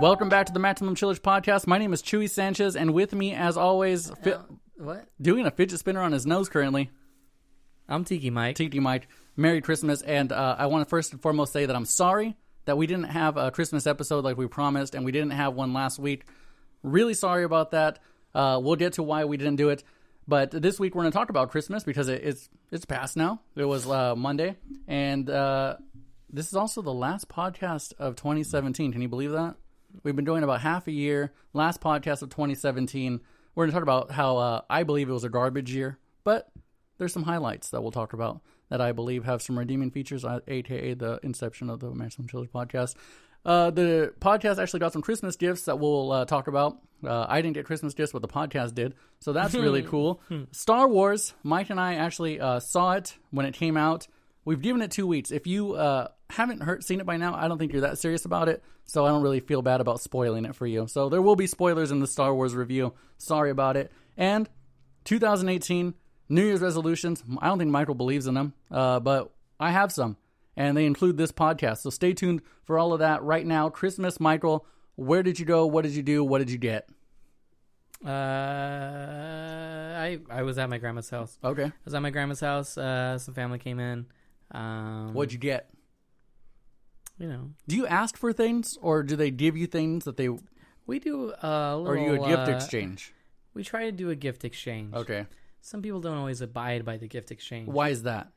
Welcome back to the Maximum Chillage podcast. My name is Chewy Sanchez, and with me, as always, doing a fidget spinner on his nose currently. I'm Tiki Mike. Tiki Mike. Merry Christmas, and I want to first and foremost say that I'm sorry that we didn't have a Christmas episode like we promised, and we didn't have one last week. Really sorry about that. We'll get to why we didn't do it. But this week we're going to talk about Christmas because it's past now. It was Monday, and this is also the last podcast of 2017. Can you believe that? We've been doing about half a year. Last podcast of 2017. We're going to talk about how I believe it was a garbage year, but there's some highlights that we'll talk about that I believe have some redeeming features, aka the inception of the Maximum Chillage podcast. The podcast actually got some Christmas gifts that we'll talk about. I didn't get Christmas gifts, but the podcast did. So that's really cool. Star Wars, Mike and I actually saw it when it came out. We've given it 2 weeks. If you haven't seen it by now, I don't think you're that serious about it. So I don't really feel bad about spoiling it for you. So there will be spoilers in the Star Wars review. Sorry about it. And 2018, New Year's resolutions. I don't think Michael believes in them, but I have some. And they include this podcast. So stay tuned for all of that right now. Christmas, Michael, where did you go? What did you do? What did you get? I was at my grandma's house. Okay. I was at my grandma's house. Some family came in. What'd you get? You know. Do you ask for things, or do they give you things that they... We do a little... Or are you a gift exchange? We try to do a gift exchange. Okay. Some people don't always abide by the gift exchange. Why is that?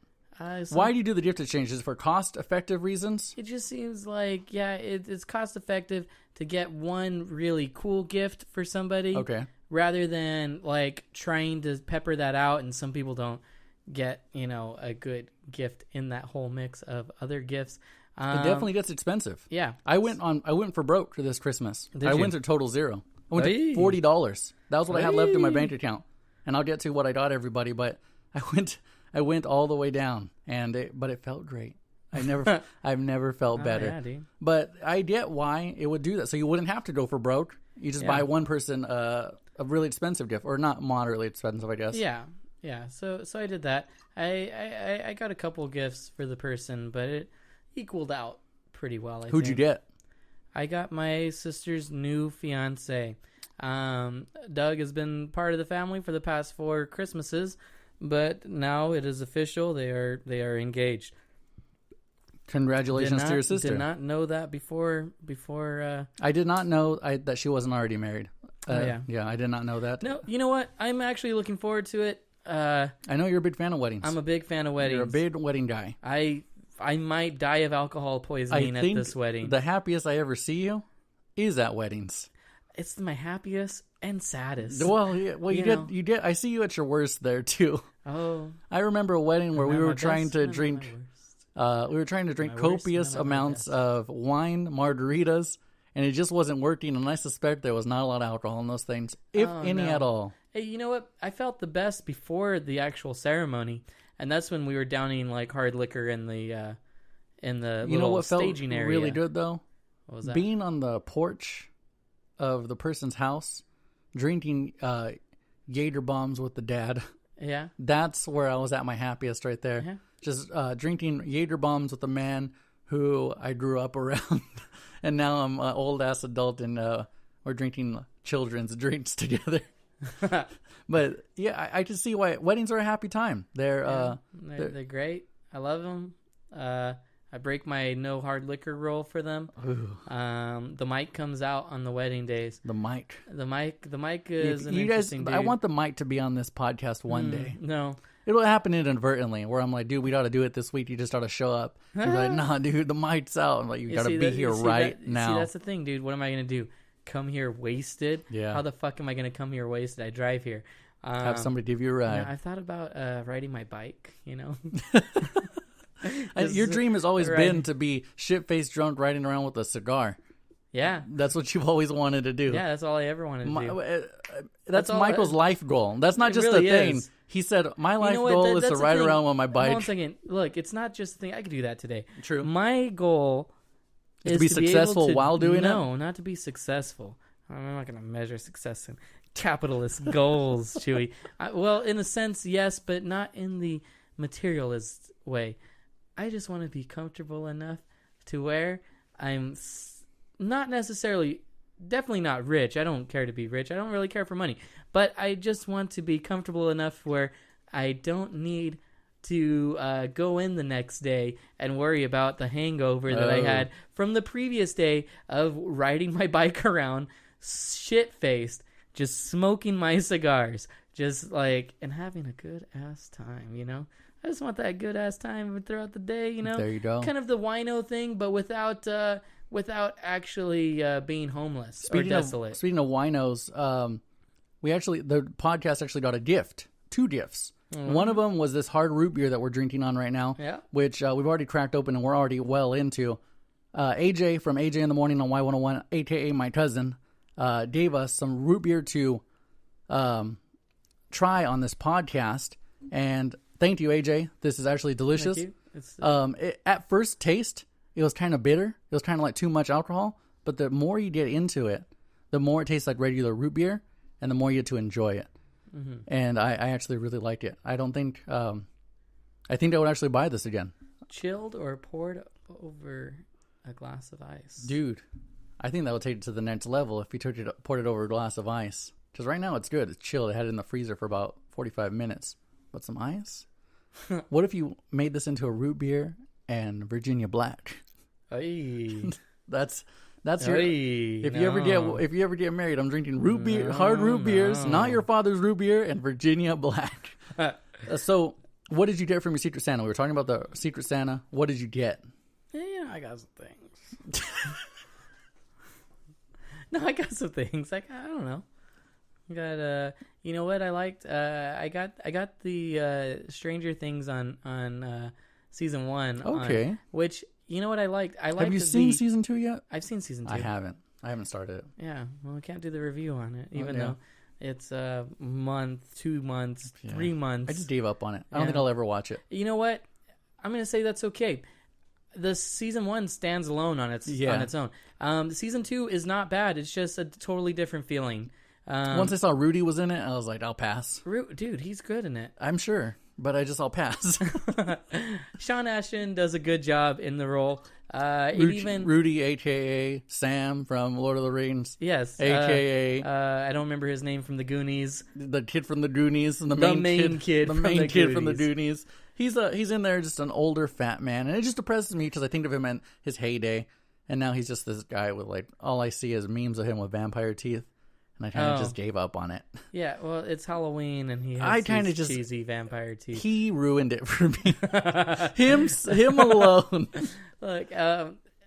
Why do you do the gift exchange? Is it for cost-effective reasons? It just seems like, it's cost-effective to get one really cool gift for somebody. Okay. Rather than, trying to pepper that out, and some people don't get, a good gift in that whole mix of other gifts. It definitely gets expensive. Yeah. I went for broke for this Christmas. I went to total zero. I went to $40. That was what I had left in my bank account. And I'll get to what I got everybody, but I went all the way down, but it felt great. I've never felt better. Yeah, dude. But I get why it would do that. So you wouldn't have to go for broke. You just buy one person a really expensive gift, or not moderately expensive, I guess. Yeah. So I did that. I got a couple gifts for the person, but it equaled out pretty well. Who'd you get? I got my sister's new fiance. Doug has been part of the family for the past 4 Christmases, but now it is official. They are engaged. Congratulations to your sister. Did not know that before. I did not know that she wasn't already married. Yeah, I did not know that. No, you know what? I'm actually looking forward to it. I know you're a big fan of weddings. I'm a big fan of weddings. You're a big wedding guy. I might die of alcohol poisoning at this wedding. The happiest I ever see you is at weddings. It's my happiest and saddest. Well, you get. I see you at your worst there too. Oh, I remember a wedding where we were trying to drink. We were trying to drink copious amounts of wine, margaritas, and it just wasn't working. And I suspect there was not a lot of alcohol in those things, if any at all. Hey, you know what? I felt the best before the actual ceremony, and that's when we were downing hard liquor in the little staging area. Really good though? What was that? Being on the porch of the person's house, drinking Jaeger bombs with the dad. Yeah. That's where I was at my happiest right there. Yeah. Just drinking Jaeger bombs with a man who I grew up around. And now I'm an old-ass adult, and we're drinking children's drinks together. But, yeah, I can see why weddings are a happy time. They're great. I love them. I break my no hard liquor rule for them. The mic comes out on the wedding days. The mic is an interesting dude. I want the mic to be on this podcast one day. No. It'll happen inadvertently where I'm like, dude, we got to do it this week. You just got to show up. He's like, nah, dude, the mic's out. I'm like, you got to be here now. See, that's the thing, dude. What am I going to do? Come here wasted? Yeah. How the fuck am I going to come here wasted? I drive here. Have somebody give you a ride. I thought about riding my bike, Your dream has always been to be shit-faced drunk riding around with a cigar. Yeah. That's what you've always wanted to do. Yeah, that's all I ever wanted to do. That's Michael's life goal. That's not just really a thing. Is. He said, my life goal is to ride around on my bike. Hold on a second. Look, it's not just a thing. I could do that today. True. My goal is to be successful while doing it? No, not to be successful. I'm not going to measure success in capitalist goals, Chewy. Well, in a sense, yes, but not in the materialist way. I just want to be comfortable enough to where I'm not necessarily definitely not rich. I don't care to be rich. I don't really care for money. But I just want to be comfortable enough where I don't need to go in the next day and worry about the hangover that I had from the previous day of riding my bike around shit-faced, just smoking my cigars, just like, and having a good-ass time, you know? I just want that good-ass time throughout the day, you know? There you go. Kind of the wino thing, but without actually being homeless or desolate. Speaking of winos, the podcast actually got a gift. 2 gifts. Mm-hmm. One of them was this hard root beer that we're drinking on right now, which we've already cracked open and we're already well into. AJ from AJ in the Morning on Y101, a.k.a. my cousin, gave us some root beer to try on this podcast. And thank you, AJ. This is actually delicious. Thank you. At first taste, it was kind of bitter. It was kind of like too much alcohol. But the more you get into it, the more it tastes like regular root beer and the more you get to enjoy it. Mm-hmm. And I actually really liked it. I don't think... I think I would actually buy this again. Chilled or poured over a glass of ice? Dude, I think that would take it to the next level if you poured it over a glass of ice. Because right now it's good. It's chilled. I had it in the freezer for about 45 minutes. But some ice? What if you made this into a root beer and Virginia Black? Hey. That's your... If you ever get married, I'm drinking root beer, hard root beers, not your father's root beer, and Virginia Black. So, what did you get from your Secret Santa? We were talking about the Secret Santa. What did you get? Yeah, I got some things. No, I got some things. I don't know. I got you know what I liked? I got the Stranger Things on season 1. Okay. Which, you know what I liked? Have you seen season 2 yet? I've seen season 2. I haven't started it. Yeah. Well, I can't do the review on it, even though it's a month, 2 months, 3 months. I just gave up on it. I don't think I'll ever watch it. You know what? I'm going to say that's okay. The season 1 stands alone on its own. The season 2 is not bad. It's just a totally different feeling. Once I saw Rudy was in it, I was like, I'll pass. Dude, he's good in it. I'm sure, but I'll pass. Sean Ashton does a good job in the role. Rudy, a.k.a. Sam from Lord of the Rings. Yes. A.k.a. I don't remember his name from the Goonies. The kid from the Goonies. The main kid from the Goonies. He's in there just an older fat man. And it just depresses me because I think of him in his heyday. And now he's just this guy with like, all I see is memes of him with vampire teeth. And I kind of just gave up on it. Yeah, well, it's Halloween, and he has these cheesy vampire teeth. He ruined it for me. him alone. Look,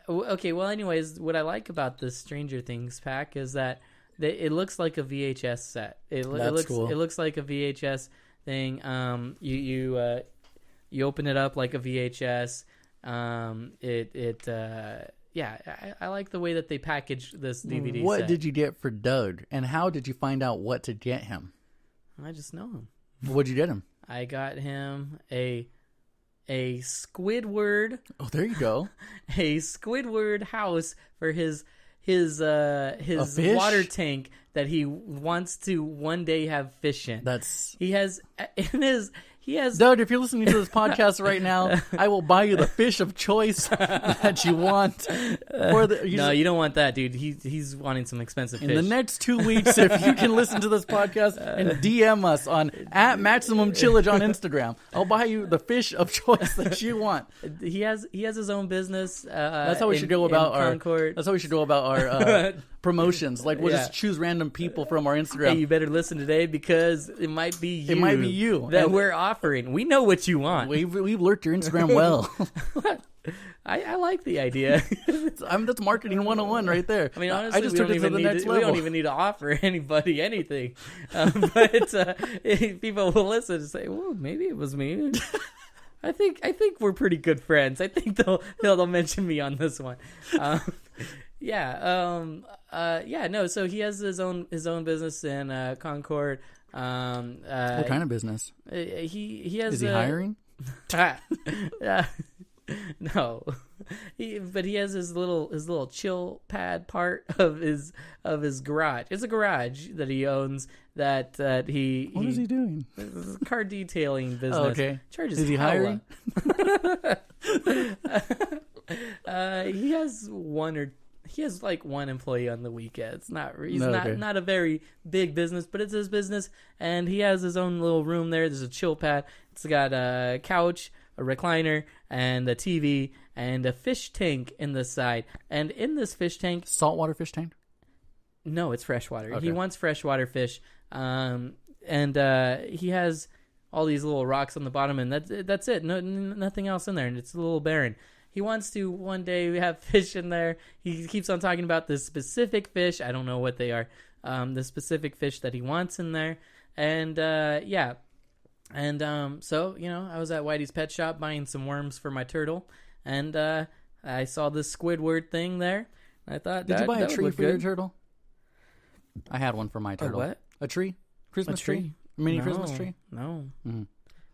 okay, well, anyways, what I like about this Stranger Things pack is that it looks like a VHS set. That's cool. It looks like a VHS thing. You open it up like a VHS. Yeah, I like the way that they package this DVD set. What did you get for Doug, and how did you find out what to get him? I just know him. What'd you get him? I got him a Squidward. Oh, there you go. A Squidward house for his water tank that he wants to one day have fish in. He has Doug, if you're listening to this podcast right now, I will buy you the fish of choice that you want. No, you don't want that, dude. He's wanting some expensive fish. In the next 2 weeks, if you can listen to this podcast and DM us on @MaximumChillage on Instagram, I'll buy you the fish of choice that you want. He has his own business. That's how we should go about Concord. That's how we should go about our promotions. Like, we'll just choose random people from our Instagram. Hey, you better listen today because it might be you. It might be you that we're offering. We know what you want. We've lurked your Instagram well. I like the idea. That's marketing 101 right there. I mean, honestly, I just took it to the next level. We don't even need to offer anybody anything. But if people will listen and say, "Well, maybe it was me." I think we're pretty good friends. I think they'll mention me on this one. No. So he has his own business in Concord. What kind of business? He has. Is he hiring? No, but he has his little chill pad part of his garage. It's a garage that he owns. What is he doing? Car detailing business. Oh, okay. Charges. Is he hiring? He has He has like one employee on the weekends. He's No, not okay. not a very big business, but it's his business, and he has his own little room there. There's a chill pad. It's got a couch, a recliner, and a TV, and a fish tank in the side. And in this fish tank, Saltwater fish tank? no, it's freshwater. Okay. He wants freshwater fish, and he has all these little rocks on the bottom, and that's it. No, nothing else in there, and it's a little barren. He wants to one day have fish in there. He keeps on talking about this specific fish. I don't know what they are. The specific fish that he wants in there, and yeah. And so I was at Whitey's Pet Shop buying some worms for my turtle, and I saw this Squidward thing there. I thought, Did you buy a tree for your good. turtle? I had one for my turtle. what? A tree? Christmas A tree? tree? Mini No, Christmas tree? No. Mhm.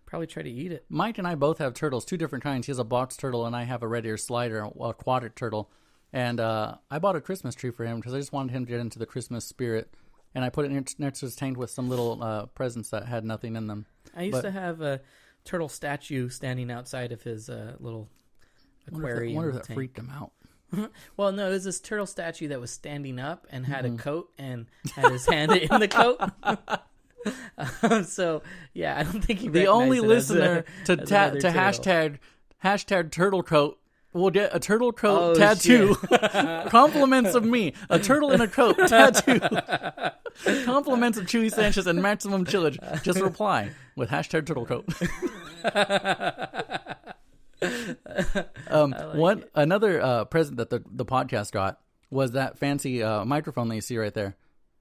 Probably try to eat it. Mike and I both have turtles, two different kinds. He has a box turtle, and I have a red ear slider, aquatic turtle. And I bought a Christmas tree for him because I just wanted him to get into the Christmas spirit. And I put it next to his tank with some little presents that had nothing in them. I used to have a turtle statue standing outside of his little aquarium. I wonder if that tank. freaked him out. Well, no, it was this turtle statue that was standing up and had a coat and had his hand in the coat. So, yeah, I don't think he The only recognized it listener as another turtle. hashtag turtle coat will get a turtle coat Oh, tattoo. Compliments of me. A turtle in a coat tattoo. Compliments of Chewy Sanchez and Maximum Chillage. Just reply with hashtag turtle coat. Another present that the podcast got was that fancy microphone that you see right there.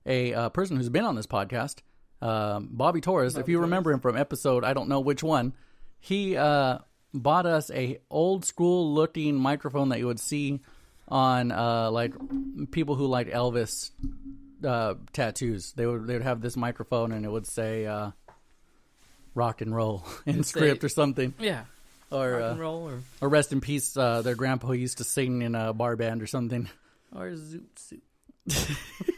A person who's been on this podcast, Bobby Torres, if you remember him from episode, I don't know which one, he bought us a old school looking microphone that you would see on like people who like Elvis tattoos. They would have this microphone and it would say rock and roll in script or something. Yeah. Or rock and roll or rest in peace, their grandpa used to sing in a bar band or something. or zoot suit.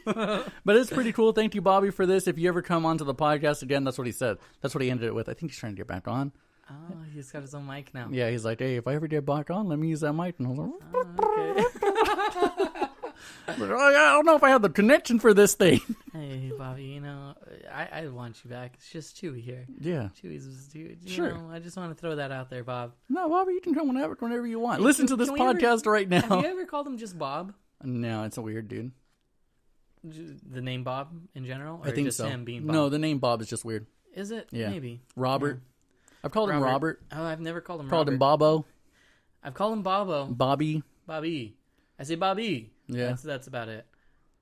But it's pretty cool. Thank you, Bobby, for this. If you ever come onto the podcast again, that's what he said. That's what he ended it with. I think he's trying to get back on. Oh, he's got his own mic now. Yeah, he's like, hey, if I ever get back on, let me use that mic. And I was like, Okay. I don't know if I have the connection for this thing. Hey, Bobby, I want you back. It's just Chewy here. Yeah. Chewy's dude. Sure. I just want to throw that out there, Bob. No, Bobby, you can come whenever you want. Listen to this can we ever- podcast right now. Have you ever called him just Bob? No, it's a weird dude. The name Bob in general? Or I think just so. him being Bob? No, the name Bob is just weird. Is it? Yeah. Maybe. Robert. I've called him Robert. Oh, I've never called him Called Robert. him Bobo. I've called him Bobo. Bobby. Bobby. I say Bobby. Yeah. That's about it.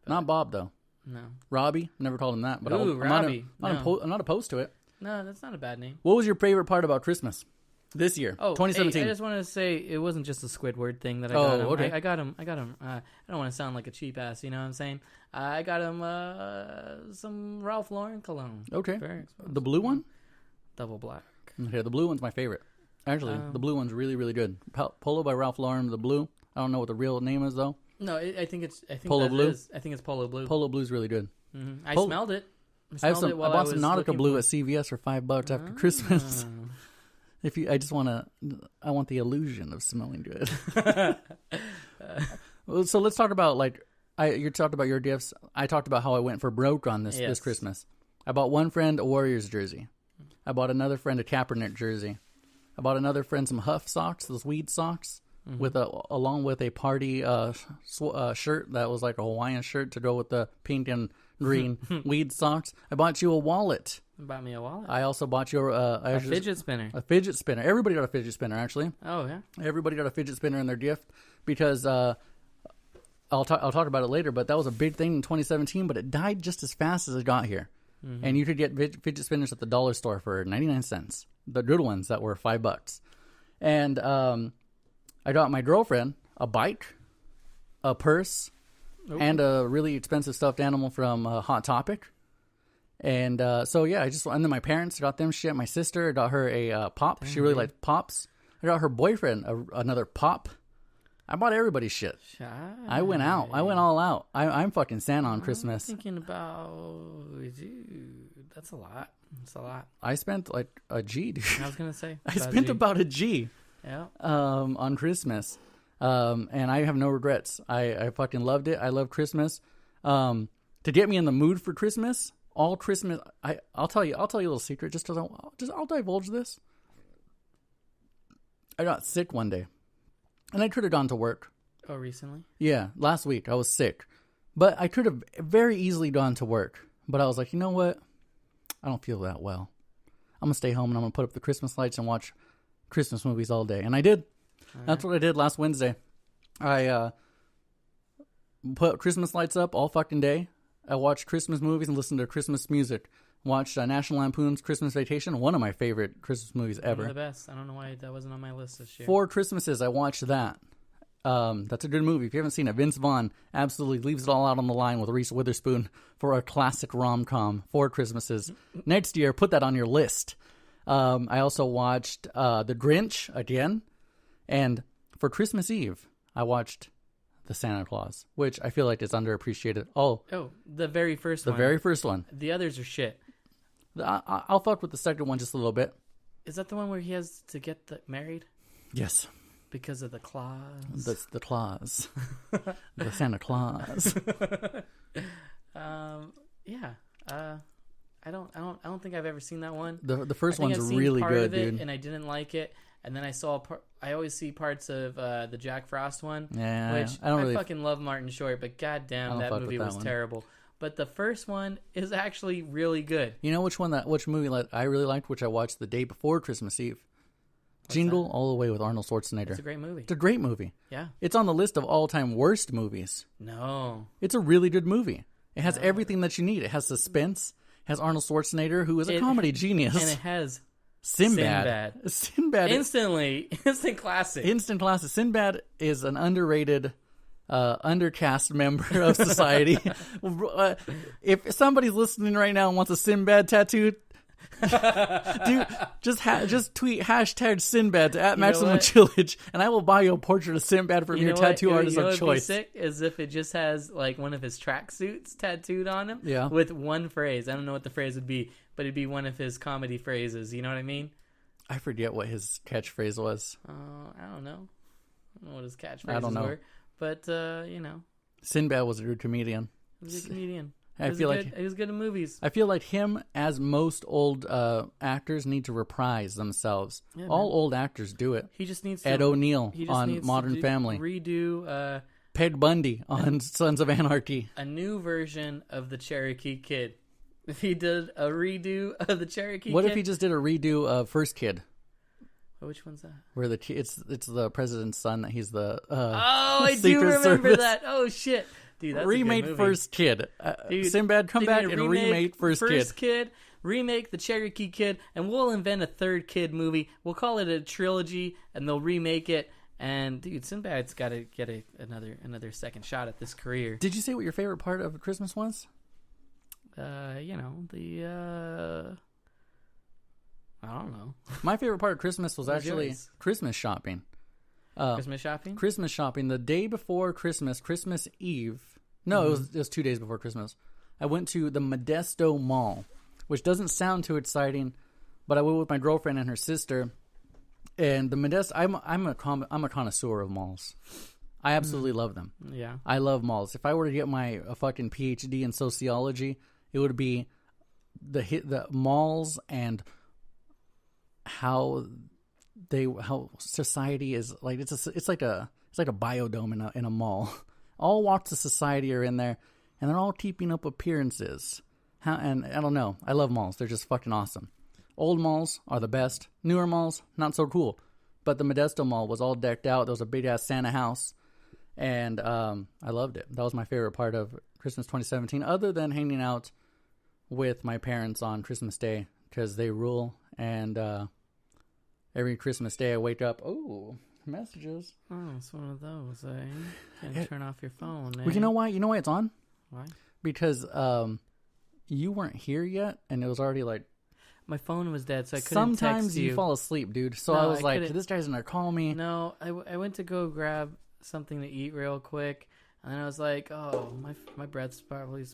Not Bob, though. No. Robbie. Never called him that. But Ooh, Robbie. I'm not opposed to it. No, that's not a bad name. What was your favorite part about Christmas this year? Oh, 2017. Hey, I just wanted to say it wasn't just a Squidward thing that I Oh, got him. okay. I got him. I don't want to sound like a cheap ass, you know what I'm saying? I got him some Ralph Lauren cologne. Okay. Very expensive. The blue one? Double black. Okay, the blue one's my favorite. Actually, the blue one's really, really good. Polo by Ralph Lauren, the blue. I don't know what the real name is, though. No, I think Polo that Blue? I think it's Polo Blue. Polo Blue's really good. Mm-hmm. I Polo- smelled it. I smelled it while bought was some Nautica looking Blue for- at CVS for $5 after Christmas. I want the illusion of smelling good. So let's talk about you talked about your gifts. I talked about how I went for broke on this Yes. Christmas. I bought one friend a Warriors jersey. I bought another friend a Kaepernick jersey. I bought another friend some Huff socks, those weed socks, along with a party shirt that was like a Hawaiian shirt to go with the pink and green weed socks. I bought you a wallet. Bought me a wallet. I also bought you A fidget spinner. a fidget spinner. Everybody got a fidget spinner, actually. Oh yeah. Everybody got a fidget spinner in their gift because I'll talk about it later. But that was a big thing in 2017. But it died just as fast as it got here. And you could get fidget spinners at the dollar store for 99 cents. The good ones that were $5. And I got my girlfriend a bike, a purse, and a really expensive stuffed animal from Hot Topic. And so yeah, and then my parents got them shit. My sister got her a pop. She really liked pops. I got her boyfriend another pop. I bought everybody's shit. I went out. I went all out. I'm fucking Santa on Christmas. Thinking about, dude, that's a lot. That's a lot. I spent like a G, dude. I was gonna say. I spent about a G. Yeah. On Christmas. And I have no regrets. I fucking loved it. I love Christmas. To get me in the mood for Christmas, all Christmas, I'll tell you a little secret. I'll divulge this. I got sick one day, and I could have gone to work. Oh, recently? Yeah, last week I was sick, but I could have very easily gone to work. But I was like, you know what? I don't feel that well. I'm gonna stay home and I'm gonna put up the Christmas lights and watch Christmas movies all day, and I did. That's what I did last Wednesday. I put Christmas lights up all fucking day. I watched Christmas movies and listened to Christmas music. Watched National Lampoon's Christmas Vacation, one of my favorite Christmas movies ever. One of the best. I don't know why that wasn't on my list this year. 4 Christmases, I watched that. That's a good movie. If you haven't seen it, Vince Vaughn absolutely leaves it all out on the line with Reese Witherspoon for a classic rom-com. 4 Christmases. Next year, put that on your list. I also watched The Grinch again. And for Christmas Eve, I watched The Santa Claus, which I feel like is underappreciated. Oh, the very first one. The very first one. The others are shit. I'll fuck with the second one just a little bit. Is that the one where he has to get married? Yes. Because of the claws. That's the claws. The Santa Claus. Yeah. I don't think I've ever seen that one. The first one's really good, dude. And I didn't like it. And then I saw I always see parts of the Jack Frost one. Yeah, which I fucking love Martin Short, but goddamn, that movie was one. terrible. But the first one is actually really good. You know which movie I really liked, which I watched the day before Christmas Eve? Jingle All the Way with Arnold Schwarzenegger. It's a great movie. It's a great movie. Yeah. It's on the list of all-time worst movies. No. It's a really good movie. It has everything that you need. It has suspense. It has Arnold Schwarzenegger, who is a comedy genius. And it has Sinbad. Instant classic. Instant classic. Sinbad is an underrated undercast member of society. If somebody's listening right now and wants a Sinbad tattoo, dude, just tweet hashtag Sinbad at Maximum Chillage, and I will buy you a portrait of Sinbad from your tattoo artist of choice. What would be sick is if it just has like one of his tracksuits tattooed on him, with one phrase. I don't know what the phrase would be, but it'd be one of his comedy phrases. You know what I mean? I forget what his catchphrase was. I don't know. I don't know what his catchphrases were, but Sinbad was a good comedian. He was a comedian. I feel like he was good in movies. I feel like him, as most old actors, need to reprise themselves. Yeah, all old actors do it. He just needs Ed O'Neill on Modern Family. Redo Peg Bundy on Sons of Anarchy. A new version of the Cherokee Kid. If he did a redo of the Cherokee Kid. What if he just did a redo of First Kid? Which one's that? Where it's the president's son. He's the I do remember Service. That. Oh shit. Dude, that's remake a good movie. First Kid. Dude, Sinbad, come back and remake First Kid. Remake the Cherokee Kid, and we'll invent a third Kid movie. We'll call it a trilogy, and they'll remake it. And dude, Sinbad's got to get another second shot at this career. Did you say what your favorite part of Christmas was? I don't know. My favorite part of Christmas was actually Christmas shopping. Christmas shopping? Christmas shopping. The day before Christmas, Christmas Eve. No, it was 2 days before Christmas. I went to the Modesto Mall, which doesn't sound too exciting, but I went with my girlfriend and her sister. And the Modesto, I'm a connoisseur of malls. I absolutely love them. Yeah, I love malls. If I were to get my fucking PhD in sociology, it would be the malls and how society is like. It's like a biodome in a mall. All walks of society are in there, and they're all keeping up appearances. And I don't know. I love malls. They're just fucking awesome. Old malls are the best. Newer malls, not so cool. But the Modesto Mall was all decked out. There was a big-ass Santa house. And I loved it. That was my favorite part of Christmas 2017, other than hanging out with my parents on Christmas Day, because they rule. And every Christmas Day I wake up, messages. Oh, it's one of those. Can't turn off your phone. Well, you know why? You know why it's on? Why? Because you weren't here yet, and it was already like... My phone was dead, so I couldn't Sometimes text you. You fall asleep, dude. So I was like, this guy's going to call me. No, I went to go grab something to eat real quick, and then I was like, oh, my breath's probably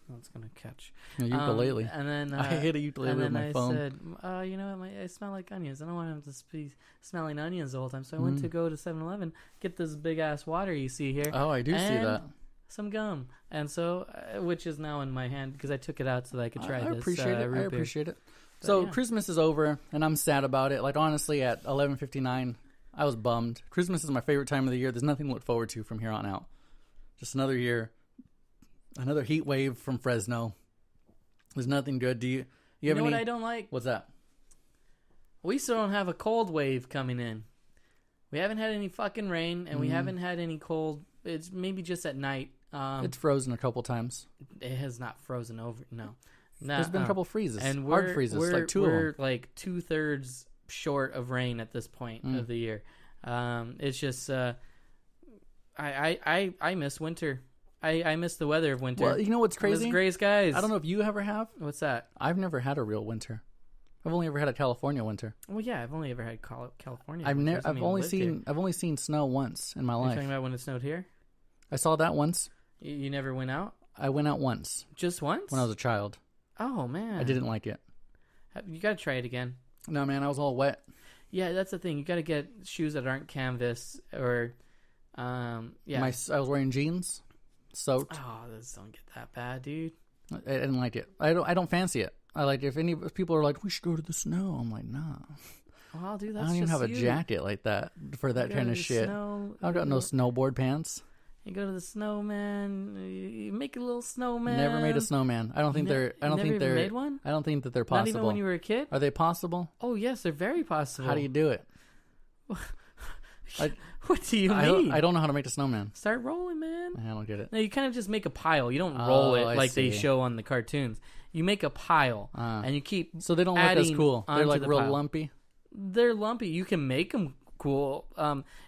That's gonna catch. A ukulele. And then I hit a ukulele with my phone. And then I said, you know what? I smell like onions. I don't want him to be smelling onions the whole time. So I went to go to 7-Eleven, get this big ass water you see here. Oh, I do see that. Some gum, and so which is now in my hand because I took it out so that I could try this. I appreciate it. Root beer. I appreciate it. So Christmas is over, and I'm sad about it. Like, honestly, at 11:59, I was bummed. Christmas is my favorite time of the year. There's nothing to look forward to from here on out. Just another year, another heat wave from Fresno. There's nothing good. Do you have know any? What I don't like? What's that? We still don't have a cold wave coming in. We haven't had any fucking rain, and we haven't had any cold. It's maybe just at night. It's frozen a couple times. It has not frozen over. No. There's been a couple freezes. And hard freezes, like two of them. We're like 2/3 short of rain at this point of the year. It's just I miss winter. I miss the weather of winter. Well, you know what's crazy? I miss gray skies. I don't know if you ever have. What's that? I've never had a real winter. I've only ever had a California winter. Well, yeah, I've only ever had California. I've only seen snow once in my life. You're talking about when it snowed here? I saw that once. You never went out? I went out once. Just once? When I was a child. Oh, man. I didn't like it. You got to try it again. No, man, I was all wet. Yeah, that's the thing. You got to get shoes that aren't canvas or, yeah. I was wearing jeans, soaked. Oh, this don't get that bad, dude. I didn't like it. I don't fancy it. I like if people are like, we should go to the snow. I'm like, nah. Well, dude, that's I don't even just have a jacket like that for that kind of shit. Snow, I got no snowboard pants. You go to the snowman. You make a little snowman. Never made a snowman. I don't think they're. I don't think they're. Made one? I don't think that they're possible. Not even when you were a kid. Are they possible? Oh yes, they're very possible. How do you do it? What do you mean? I don't know how to make a snowman. Start rolling, man. I don't get it. No, you kind of just make a pile. You don't roll it like they show on the cartoons. You make a pile and you keep. So they don't look as cool. They're like real lumpy. They're lumpy. You can make them cool.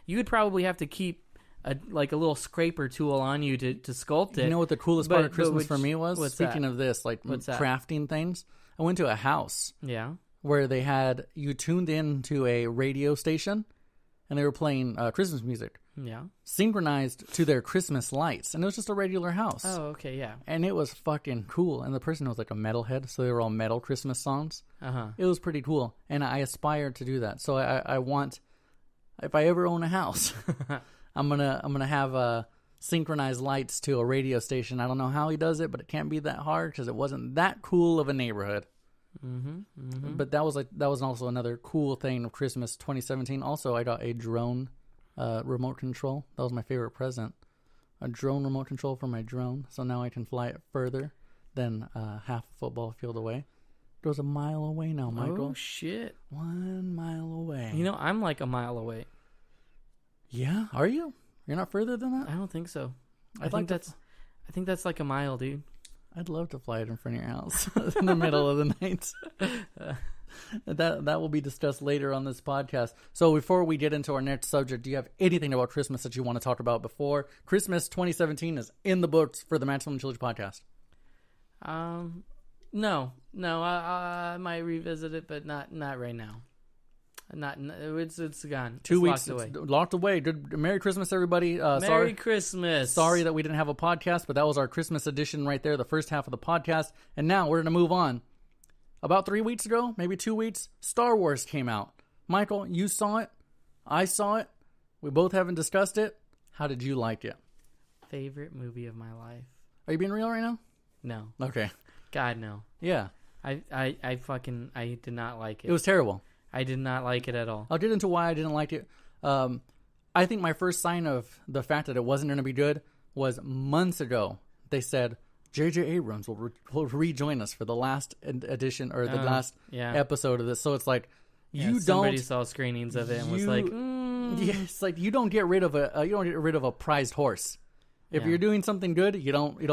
You would probably have to keep a little scraper tool on you to sculpt it. You know what the coolest part of Christmas for me was? Speaking of this, like crafting things, I went to a house. Yeah. Where they had you tuned into a radio station, and they were playing Christmas music. Yeah. Synchronized to their Christmas lights, and it was just a regular house. Oh, okay, yeah. And it was fucking cool. And the person was like a metalhead, so they were all metal Christmas songs. It was pretty cool, and I aspired to do that. So I want, if I ever own a house, I'm gonna have synchronized lights to a radio station. I don't know how he does it, but it can't be that hard because it wasn't that cool of a neighborhood. But that was also another cool thing of Christmas 2017. Also, I got a drone remote control. That was my favorite present. A drone remote control for my drone, so now I can fly it further than half a football field away. It goes a mile away now, Michael. Oh shit! 1 mile away. You know, I'm like a mile away. Yeah, are you? You're not further than that? I don't think so. I think that's like a mile, dude. I'd love to fly it in front of your house in the middle of the night. That will be discussed later on this podcast. So before we get into our next subject, do you have anything about Christmas that you want to talk about before Christmas 2017 is in the books for the Maximum Chillage podcast? No. I might revisit it, but not right now. It's gone. 2 weeks locked away. Locked away. Good. Merry Christmas, everybody. Merry Christmas. Sorry that we didn't have a podcast, but that was our Christmas edition right there, the first half of the podcast. And now we're going to move on. About 3 weeks ago, maybe 2 weeks, Star Wars came out. Michael, you saw it. I saw it. We both haven't discussed it. How did you like it? Favorite movie of my life. Are you being real right now? No. Okay. God, no. Yeah. I did not like it. It was terrible. I did not like it at all. I'll get into why I didn't like it. I think my first sign of the fact that it wasn't going to be good was months ago. They said J.J. Abrams will rejoin us for the last edition or the last episode of this. So it's like somebody saw screenings of it and was like, yeah, it's like you don't get rid of a prized horse. If you're doing something good, you don't. You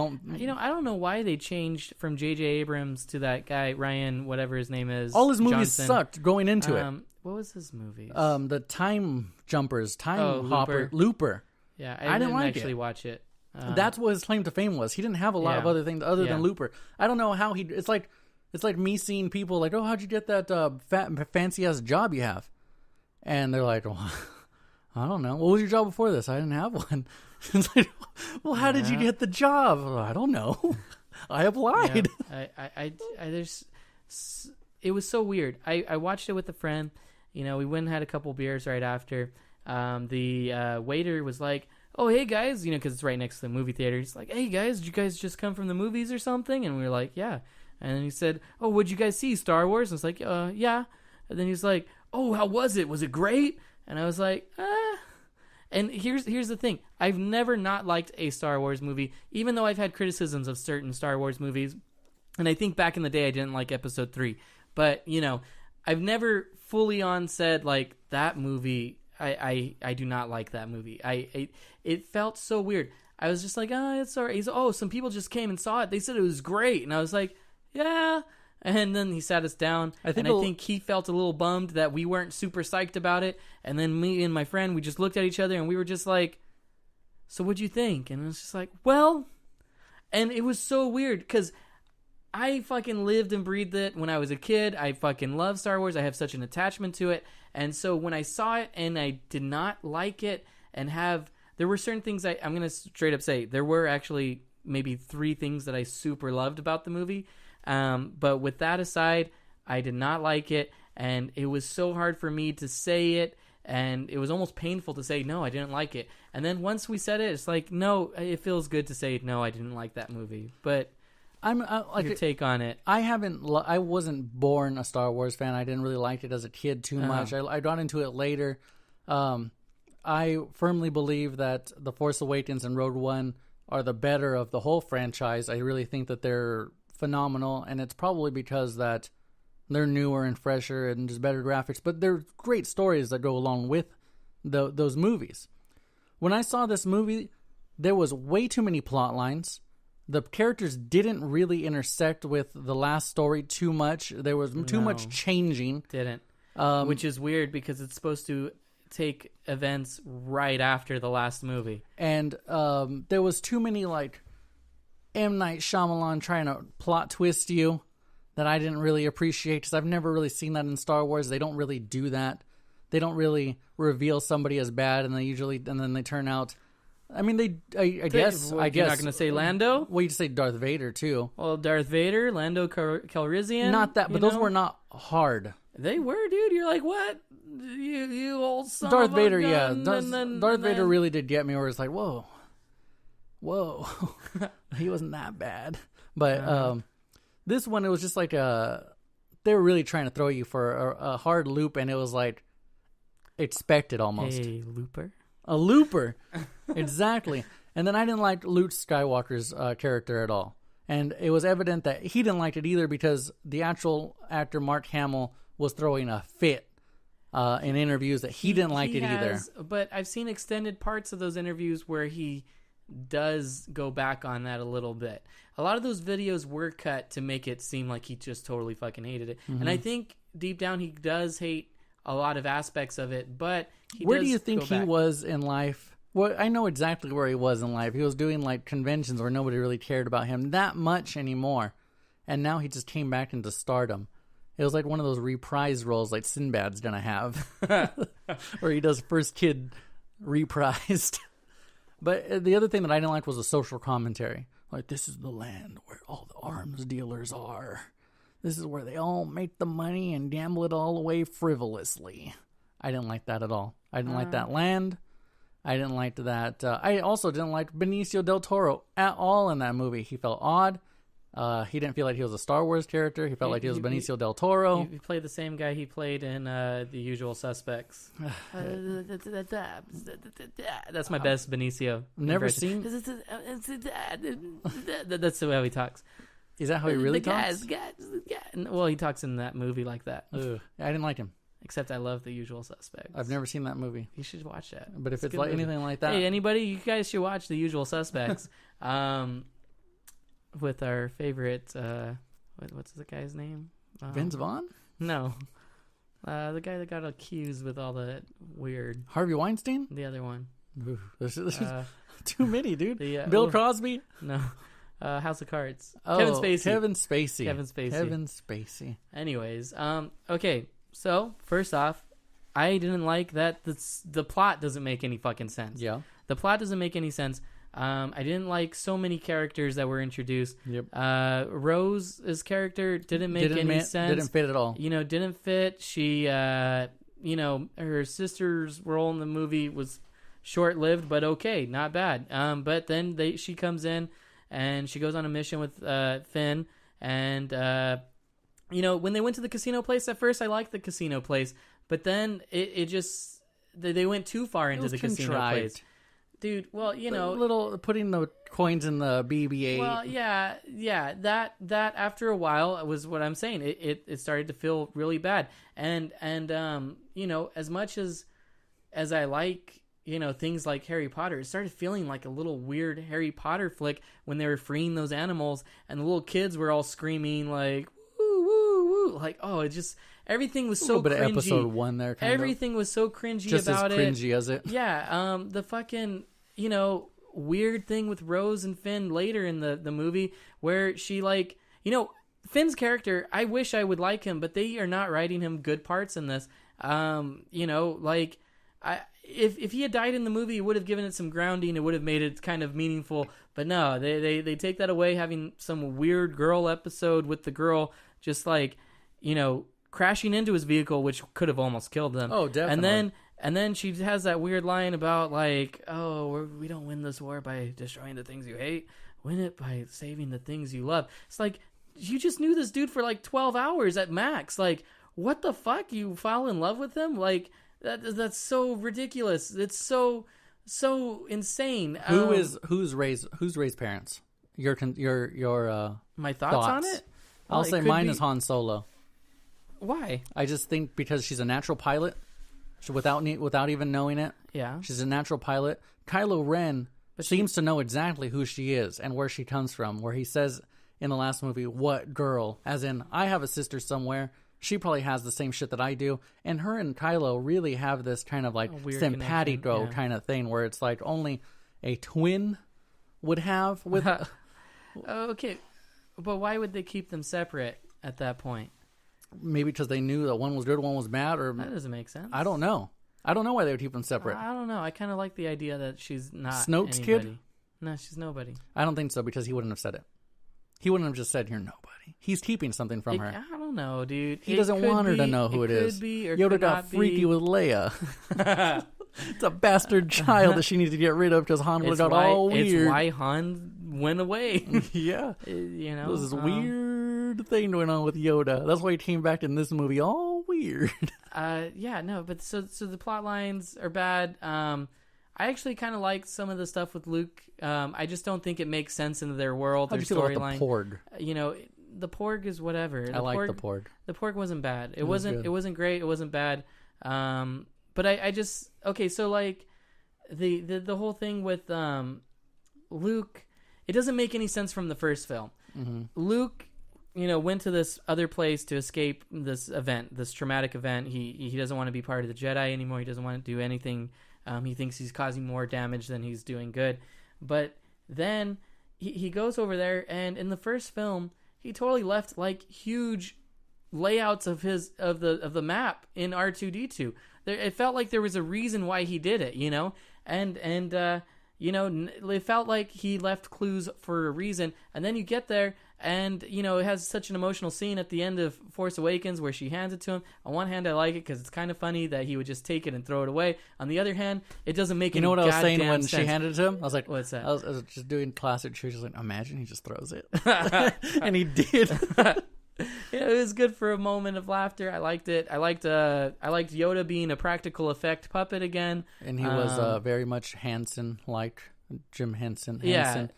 know, I don't know why they changed from J.J. Abrams to that guy Ryan, whatever his name is. All his movies Johnson. sucked going into it. What was his movies? The Time Jumpers, Hopper, Looper. Yeah, I didn't like actually watch it. That's what his claim to fame was. He didn't have a lot of other things other than Looper. I don't know how he. It's like me seeing people like, oh, how'd you get that fancy ass job you have? And they're like, well, I don't know. What was your job before this? I didn't have one. It's like, well, how did you get the job? Well, I don't know. I applied. Yeah, it was so weird. I watched it with a friend. You know, we went and had a couple beers right after. The waiter was like, "Oh, hey guys," you know, because it's right next to the movie theater. He's like, "Hey guys, did you guys just come from the movies or something?" And we were like, "Yeah." And then he said, "Oh, what'd you guys see? Star Wars?" And I was like, "Yeah." And then he's like, "Oh, how was it? Was it great?" And I was like, And here's the thing. I've never not liked a Star Wars movie, even though I've had criticisms of certain Star Wars movies. And I think back in the day I didn't like Episode 3. But, you know, I've never fully on said, like, that movie, I do not like that movie. It felt so weird. I was just like, it's all right. He's, some people just came and saw it. They said it was great. And I was like, yeah. And then he sat us down, I think he felt a little bummed that we weren't super psyched about it. And then me and my friend, we just looked at each other and we were just like, "So what'd you think?" And it was just like, well, and it was so weird because I fucking lived and breathed it when I was a kid. I fucking love Star Wars. I have such an attachment to it. And so when I saw it and I did not like it there were certain things I'm going to straight up say, there were actually maybe 3 things that I super loved about the movie. But with that aside, I did not like it, and it was so hard for me to say it, and it was almost painful to say, no, I didn't like it. And then once we said it, it's like, no, it feels good to say, no, I didn't like that movie. But like your take on it. I wasn't born a Star Wars fan. I didn't really like it as a kid too much. I got into it later. I firmly believe that The Force Awakens and Rogue One are the better of the whole franchise. I really think that they're phenomenal, and it's probably because that they're newer and fresher and just better graphics, but they're great stories that go along with those movies. When I saw this movie, there was way too many plot lines. The characters didn't really intersect with the last story too much. There was too much changing. Didn't. Which is weird because it's supposed to take events right after the last movie. And there was too many, like, M. Night Shyamalan trying to plot twist you that I didn't really appreciate because I've never really seen that in Star Wars. They don't really do that. They don't really reveal somebody as bad, and then they turn out. I mean, I guess. You're not going to say Lando? Well, you just say Darth Vader too. Well, Darth Vader, Lando Calrissian. Not that, but those were not hard. They were, dude. You're like, what? You old son Darth of Vader, a gun. yeah. Darth Vader really did get me, where it's like, whoa, he wasn't that bad. But this one, it was just like they were really trying to throw you for a hard loop, and it was like expected almost. A looper. Exactly. And then I didn't like Luke Skywalker's character at all. And it was evident that he didn't like it either because the actual actor, Mark Hamill, was throwing a fit in interviews that he didn't like it either. But I've seen extended parts of those interviews where he does go back on that a little bit. A lot of those videos were cut to make it seem like he just totally fucking hated it. Mm-hmm. And I think deep down he does hate a lot of aspects of it, but where do you think he was in life? Well, I know exactly where he was in life. He was doing like conventions where nobody really cared about him that much anymore. And now he just came back into stardom. It was like one of those reprise roles like Sinbad's going to have. Where he does First Kid reprised. But the other thing that I didn't like was the social commentary. Like, this is the land where all the arms dealers are. This is where they all make the money and gamble it all away frivolously. I didn't like that at all. I didn't like that land. I didn't like that. I also didn't like Benicio del Toro at all in that movie. He felt odd. He didn't feel like he was a Star Wars character. He felt like he was Benicio del Toro. He played the same guy he played in The Usual Suspects. That's my best Benicio. Never seen. That's how he talks. Is that how he really talks? Well, he talks in that movie like that. Ugh. I didn't like him. Except I love The Usual Suspects. I've never seen that movie. You should watch that. But if it's like anything like that, hey, anybody, you guys should watch The Usual Suspects. With our favorite, what's the guy's name? Vince Vaughn? No, the guy that got accused with all the weird. Harvey Weinstein? The other one. Ooh, there's too many, dude. Bill Cosby? No. House of Cards. Oh, Kevin Spacey. Kevin Spacey. Anyways, okay. So first off, I didn't like that the plot doesn't make any fucking sense. Yeah. The plot doesn't make any sense. I didn't like so many characters that were introduced. Yep. Rose's character didn't make any sense. Didn't fit at all. Didn't fit. She, her sister's role in the movie was short-lived, but okay, not bad. But then she comes in and she goes on a mission with Finn, and when they went to the casino place at first, I liked the casino place, but then it just they went too far into the casino place. Dude, well, little putting the coins in the BB-8. Well, yeah, that after a while was what I'm saying. It started to feel really bad, and as much as I like things like Harry Potter, it started feeling like a little weird Harry Potter flick when they were freeing those animals, and the little kids were all screaming like woo woo woo, like it just. Everything was so cringy. A little bit of episode 1 there, Everything was so cringy just about it. Just as cringy as it. Yeah, the fucking, weird thing with Rose and Finn later in the movie where she, Finn's character, I wish I would like him, but they are not writing him good parts in this. If he had died in the movie, it would have given it some grounding. It would have made it kind of meaningful. But no, they take that away, having some weird girl episode with the girl just crashing into his vehicle, which could have almost killed them. Oh, definitely. And then she has that weird line about we don't win this war by destroying the things you hate. Win it by saving the things you love. It's like, you just knew this dude for 12 hours at max. What the fuck? You fall in love with him? That's so ridiculous. It's so insane. Who's Rey's parents? Your my thoughts on it? I'll say mine is Han Solo. Why? I just think because she's a natural pilot, without even knowing it. Yeah, she's a natural pilot. Kylo Ren seems to know exactly who she is and where she comes from. Where he says in the last movie, "What girl?" As in, I have a sister somewhere. She probably has the same shit that I do, and her and Kylo really have this kind of simpatico kind of thing, where it's only a twin would have with. Okay, but why would they keep them separate at that point? Maybe because they knew that one was good, one was bad, or that doesn't make sense. I don't know. I don't know why they would keep them separate. I don't know. I kind of like the idea that she's not Snoke's anybody. kid. No, she's nobody. I don't think so, because he wouldn't have said it. He wouldn't have just said, "You're nobody." He's keeping something from her. I don't know, dude. He doesn't want her to know who it is. Yoda got freaky with Leia. It's a bastard child that she needs to get rid of because Han would have got all weird. It's why Han went away. Yeah. There was this weird thing going on with Yoda. That's why he came back in this movie all weird. But so the plot lines are bad. I actually kind of like some of the stuff with Luke. I just don't think it makes sense into their world, their storyline. The Porg? The Porg is whatever. I like the Porg. The Porg wasn't bad. It wasn't great. It wasn't bad. But I just so the whole thing with Luke, it doesn't make any sense from the first film. Mm-hmm. Luke, went to this other place to escape this event, this traumatic event. He doesn't want to be part of the Jedi anymore. He doesn't want to do anything. He thinks he's causing more damage than he's doing good. But then he goes over there, and in the first film, he totally left huge layouts of the map in R2D2. It felt like there was a reason why he did it, and it felt like he left clues for a reason. And then you get there, and it has such an emotional scene at the end of Force Awakens where she hands it to him. On one hand, I like it because it's kind of funny that he would just take it and throw it away. On the other hand, it doesn't make any goddamn sense. You know what I was saying when she handed it to him? I was like, "What's that?" I was just doing classic. She was just like, "Imagine he just throws it," and he did. It was good for a moment of laughter. I liked it. I liked Yoda being a practical effect puppet again, and he was very much Henson-like. Jim Henson. Yeah.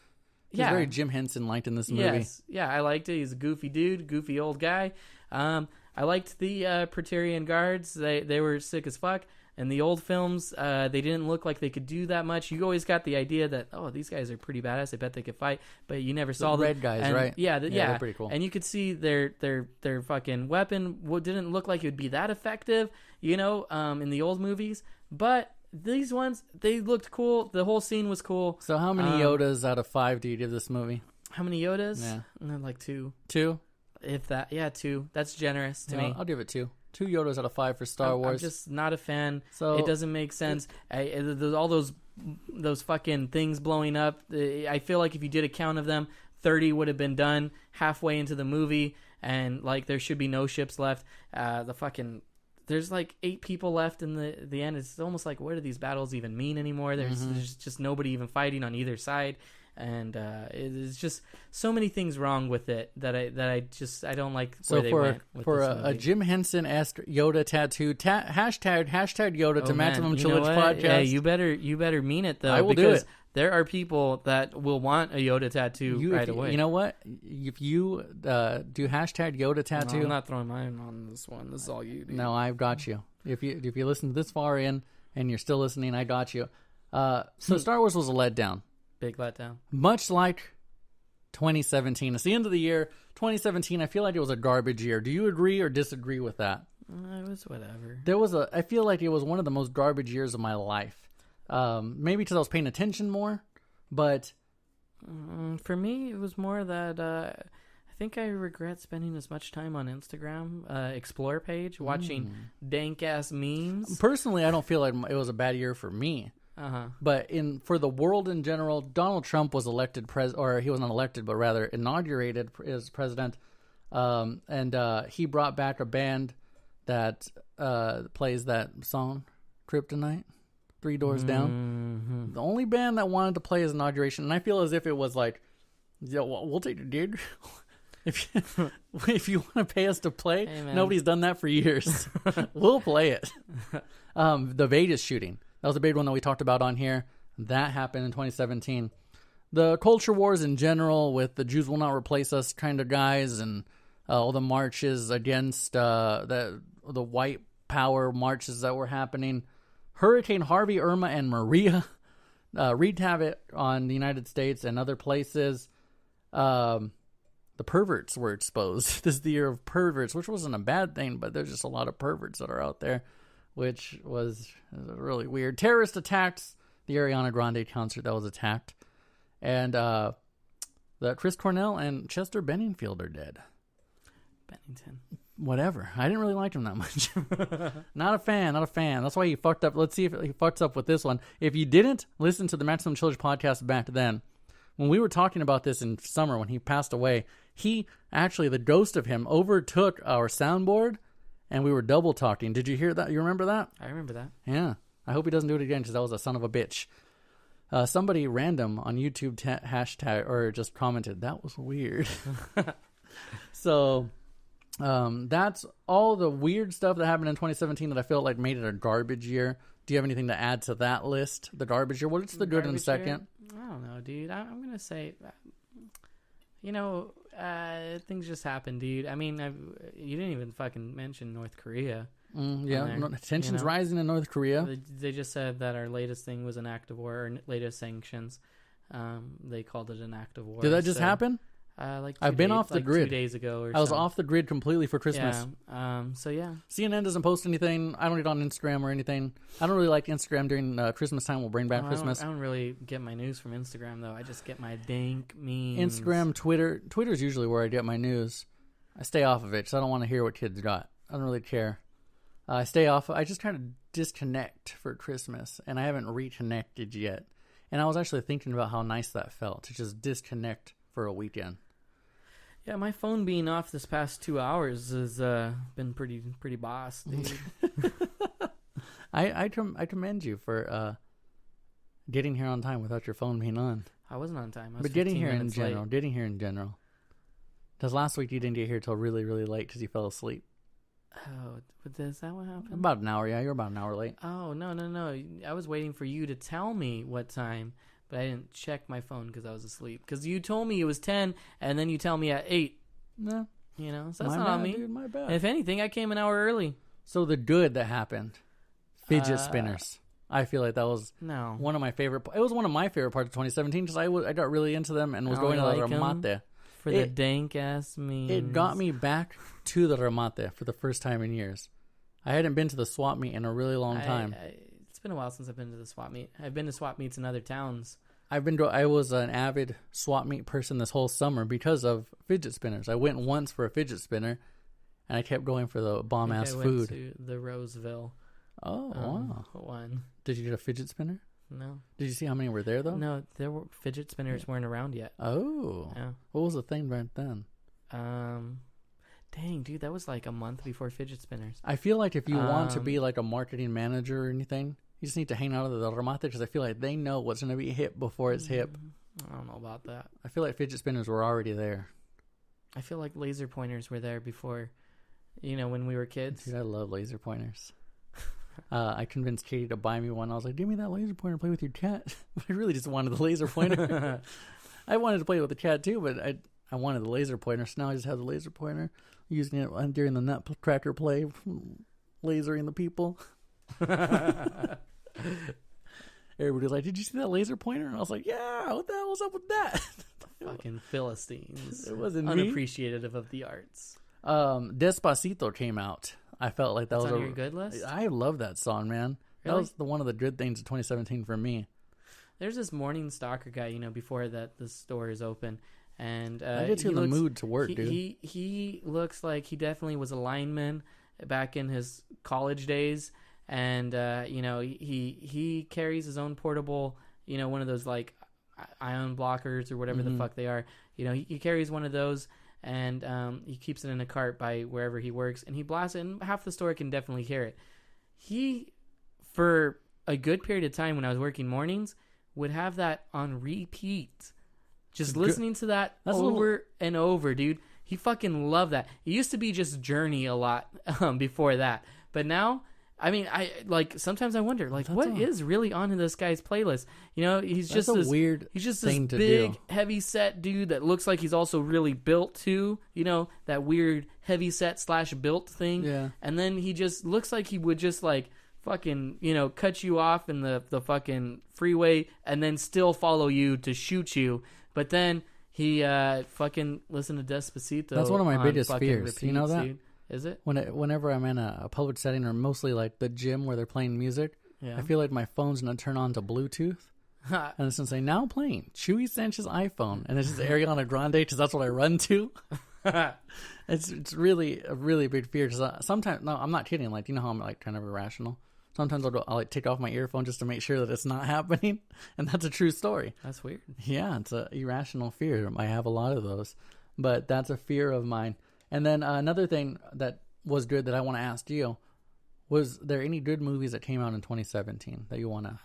He's very Jim Henson-like in this movie. Yes. Yeah, I liked it. He's a goofy dude, goofy old guy. I liked the Praetorian Guards. They were sick as fuck. In the old films, they didn't look like they could do that much. You always got the idea that, these guys are pretty badass. I bet they could fight, but you never saw the red guys, right? Yeah, they're pretty cool. And you could see their fucking weapon didn't look like it would be that effective, in the old movies. But these ones, they looked cool. The whole scene was cool. So how many Yodas out of 5 do you give this movie? How many Yodas? Yeah. 2. 2? If that, 2. That's generous to me. I'll give it 2. 2 Yodas out of 5 for Star Wars. I'm just not a fan. So it doesn't make sense. All those those fucking things blowing up. I feel like if you did a count of them, 30 would have been done halfway into the movie, and like there should be no ships left. There's like 8 people left in the end. It's almost like, what do these battles even mean anymore? There's just nobody even fighting on either side. And it's just so many things wrong with it that I don't like where they went with for this movie. a Jim Henson-esque Yoda tattoo, hashtag Yoda to Maximum Chillage podcast. Yeah, you better mean it though. I will do it. There are people that will want a Yoda tattoo right away. You know what? If you do hashtag Yoda tattoo, no, I'm not throwing mine on this one. This is all you do. No, I've got you. If you listen this far in and you're still listening, I got you. So Star Wars was a letdown. Big letdown. Much like 2017. It's the end of the year. 2017, I feel like it was a garbage year. Do you agree or disagree with that? It was whatever. I feel like it was one of the most garbage years of my life. Maybe because I was paying attention more, but... For me, it was more that I think I regret spending as much time on Instagram, Explore page, watching dank-ass memes. Personally, I don't feel like it was a bad year for me. But for the world in general, Donald Trump was elected or he wasn't elected, but rather inaugurated as president. And he brought back a band that plays that song, Kryptonite, 3 Doors Down. The only band that wanted to play his inauguration, and I feel as if it was like, yeah, we'll take it, dude. If you want to pay us to play, hey, nobody's done that for years. We'll play it. The Vegas shooting. That was a big one that we talked about on here. That happened in 2017. The culture wars in general with the Jews will not replace us kind of guys, and all the marches against the white power marches that were happening. Hurricane Harvey, Irma, and Maria wreaked havoc on the United States and other places. The perverts were exposed. This is the year of perverts, which wasn't a bad thing, but there's just a lot of perverts that are out there, which was really weird. Terrorist attacks, the Ariana Grande concert that was attacked, and the Chris Cornell and Chester Benningfield are dead. Bennington. Whatever. I didn't really like him that much. Not a fan. That's why he fucked up. Let's see if he fucks up with this one. If you didn't listen to the Maximum Chillage podcast back then, when we were talking about this in summer when he passed away, the ghost of him overtook our soundboard, and we were double talking. Did you hear that? You remember that? I remember that. Yeah. I hope he doesn't do it again because that was a son of a bitch. Somebody random on YouTube hashtag or just commented, that was weird. So that's all the weird stuff that happened in 2017 that I felt like made it a garbage year. Do you have anything to add to that list? The garbage year? What's the good in second? I don't know, dude. I'm going to say, things just happen, dude. I mean, you didn't even fucking mention North Korea. Tensions rising in North Korea. They just said that our latest thing was an act of war, or latest sanctions. They called it an act of war. Did that just happen? I've been off the grid 2 days ago. I was off the grid completely for Christmas. Yeah. CNN doesn't post anything. I don't get on Instagram or anything. I don't really like Instagram during Christmas time. We'll bring back Christmas. I don't really get my news from Instagram though. I just get my dank memes. Instagram, Twitter. Twitter's usually where I get my news. I stay off of it because I don't want to hear what kids got. I don't really care. I stay off. I just kind of disconnect for Christmas, and I haven't reconnected yet. And I was actually thinking about how nice that felt to just disconnect for a weekend. Yeah, my phone being off this past 2 hours has been pretty boss, dude. I commend you for getting here on time without your phone being on. I wasn't on time. But getting here in general. Because last week you didn't get here till really, really late because you fell asleep. Oh, is that what happened? About an hour, yeah. You're about an hour late. Oh, no. I was waiting for you to tell me what time. But I didn't check my phone because I was asleep. Because you told me it was 10, and then you tell me at 8. No. So that's not on me. Dude, my bad. If anything, I came an hour early. So the good that happened, fidget spinners. I feel like that was one of my favorite. It was one of my favorite parts of 2017 because I got really into them and was going to the Ramate. For the dank-ass memes. It got me back to the Ramate for the first time in years. I hadn't been to the swap meet in a really long time. It's been a while since I've been to the swap meet. I've been to swap meets in other towns. I was an avid swap meet person this whole summer because of fidget spinners. I went once for a fidget spinner, and I kept going for the bomb-ass food. I went to the Roseville wow. one. Did you get a fidget spinner? No. Did you see how many were there though? No, there were fidget spinners weren't around yet. Oh. Yeah. What was the thing right then? Dang, dude, that was like a month before fidget spinners. I feel like if you want to be like a marketing manager or anything, you just need to hang out at the remate because I feel like they know what's going to be hip before it's hip. I don't know about that. I feel like fidget spinners were already there. I feel like laser pointers were there before, when we were kids. Dude, I love laser pointers. I convinced Katie to buy me one. I was like, give me that laser pointer and play with your cat. I really just wanted the laser pointer. I wanted to play with the cat too, but I wanted the laser pointer. So now I just have the laser pointer, using it during the nutcracker play, lasering the people. Everybody's like, did you see that laser pointer? And I was like, yeah, what the hell was up with that? Fucking Philistines. It wasn't unappreciative of the arts. Despacito came out. I felt like that was on your good list? I love that song, man. Really? That was one of the good things of 2017 for me. There's this morning stalker guy, before that the store is open. And I get you in the mood to work, dude. He looks like he definitely was a lineman back in his college days. And, he carries his own portable, one of those like ion blockers or whatever the fuck they are. He carries one of those and he keeps it in a cart by wherever he works and he blasts it and half the store can definitely hear it. He, for a good period of time when I was working mornings, would have that on repeat. Just listening to that over and over, dude. He fucking loved that. It used to be just Journey a lot before that. But now... I mean, sometimes I wonder, what is really on this guy's playlist? He's just this weird. He's just this big, heavy set dude that looks like he's also really built too. That weird heavy set / built thing. Yeah. And then he just looks like he would just fucking cut you off in the fucking freeway and then still follow you to shoot you. But then he fucking listened to Despacito. That's one of my biggest fears. Repeats, you know that? Dude. Is it? Whenever I'm in a public setting or mostly like the gym where they're playing music, I feel like my phone's going to turn on to Bluetooth. And it's going to say, now playing Chewy Sanchez's iPhone. And it's just Ariana Grande because that's what I run to. It's really a really big fear because sometimes, no, I'm not kidding. Like, you know how I'm kind of irrational? Sometimes I'll take off my earphone just to make sure that it's not happening. And that's a true story. That's weird. Yeah, it's an irrational fear. I have a lot of those. But that's a fear of mine. And then another thing that was good that I want to ask you, was there any good movies that came out in 2017 that you want to...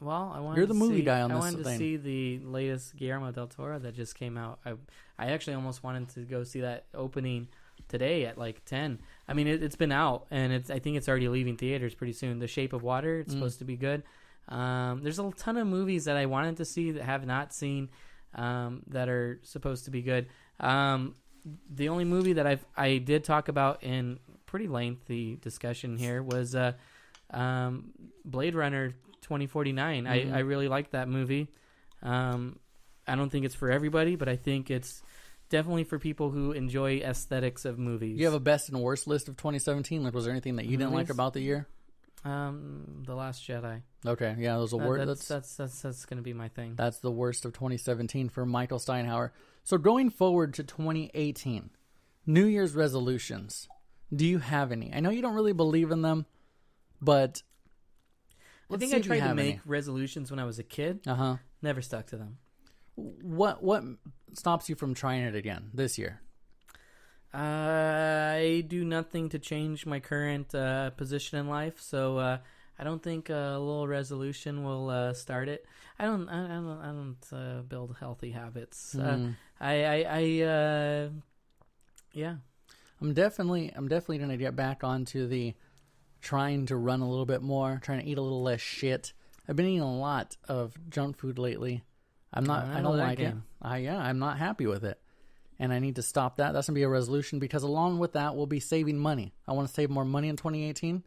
Well, I wanted You're the movie guy on I this wanted thing. to see the latest Guillermo del Toro that just came out. I actually almost wanted to go see that opening today at 10. I mean, it's been out, and I think it's already leaving theaters pretty soon. The Shape of Water, it's supposed to be good. There's a ton of movies that I wanted to see that have not seen that are supposed to be good. The only movie that I did talk about in pretty lengthy discussion here was Blade Runner 2049. I really like that movie. I don't think it's for everybody, but I think it's definitely for people who enjoy aesthetics of movies. You have a best and worst list of 2017? Was there anything that you didn't like about the year? The Last Jedi. Okay, yeah, those are that's going to be my thing. That's the worst of 2017 for Michael Steinhauer. So going forward to 2018, New Year's resolutions. Do you have any? I know you don't really believe in them, but I think I tried to make resolutions when I was a kid. Never stuck to them. What stops you from trying it again this year? I do nothing to change my current position in life, so I don't think a little resolution will start it. I don't build healthy habits. Yeah. I'm definitely going to get back onto the trying to run a little bit more, trying to eat a little less shit. I've been eating a lot of junk food lately. I don't like it. I'm not happy with it. And I need to stop that. That's going to be a resolution because along with that, we'll be saving money. I want to save more money in 2018.